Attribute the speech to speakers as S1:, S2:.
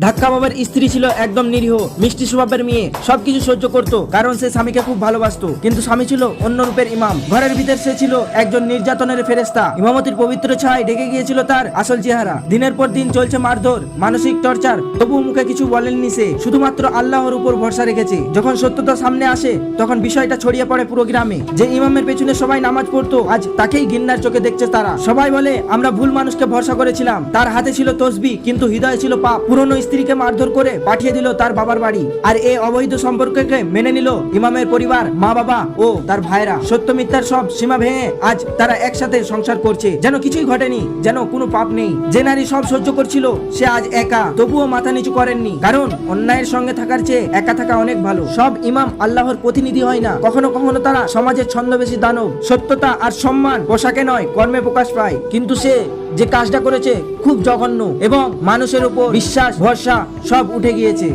S1: ধাক্কা বাবার স্ত্রী ছিল একদম নিরীহ মিষ্টি স্বভাবের মেয়ে, সবকিছু সহ্য করত কারণ সে স্বামীকে খুব ভালোবাসতো। কিন্তু স্বামী ছিল অন্য রূপের ইমাম। ঘরের ভিতর সে ছিল একজন নির্যাতনের ফেরেশতা। ইমামতির পবিত্র ছায় ঢেকে গিয়েছিল তার আসল চেহারা। দিনের পর দিন চলছে মারধর, মানসিক টর্চার, তবুও মুখে কিছু বলেননি সে, শুধুমাত্র আল্লাহর উপর ভরসা রেখেছে। যখন সত্যতা সামনে আসে তখন বিষয়টা ছড়িয়ে পড়ে পুরো গ্রামে। যে ইমামের পেছনে সবাই নামাজ পড়তো আজ তাকেই ঘৃণার চোখে দেখছে তারা। সবাই বলে আমরা ভুল মানুষকে ভরসা করেছিলাম। তার হাতে ছিল তসবিহ কিন্তু হৃদয়ে ছিল পাপ। পুরনো স্ত্রীকে মারধর করে পাঠিয়ে দিল তার বাবার বাড়ি। আর এই অবৈধ সম্পর্ককে মেনে নিল ইমামের পরিবার, মা বাবা ও তার ভাইরা। সত্য মিথ্যার সব সীমা ভেঙে আজ তারা একসাথে সংসার করছে, যেন কিছুই ঘটেনি, যেন কোনো পাপ নেই। যে নারী সব সহ্য করছিল সে আজ একা, তবুও মাথা নিচু করেননি, কারণ অন্যায়ের সঙ্গে থাকার চেয়ে একা থাকা অনেক ভালো। সব ইমাম আল্লাহর প্রতিনিধি হয় না, কখনো কখনো তারা সমাজের ছদ্মবেশী দানব। সত্যতা আর সম্মান পোশাকে নয় কর্মে প্রকাশ পায়। কিন্তু সে যে কাজটা করেছে খুব জঘন্য এবং মানুষের উপর বিশ্বাস ভরসা সব উঠে গিয়েছে।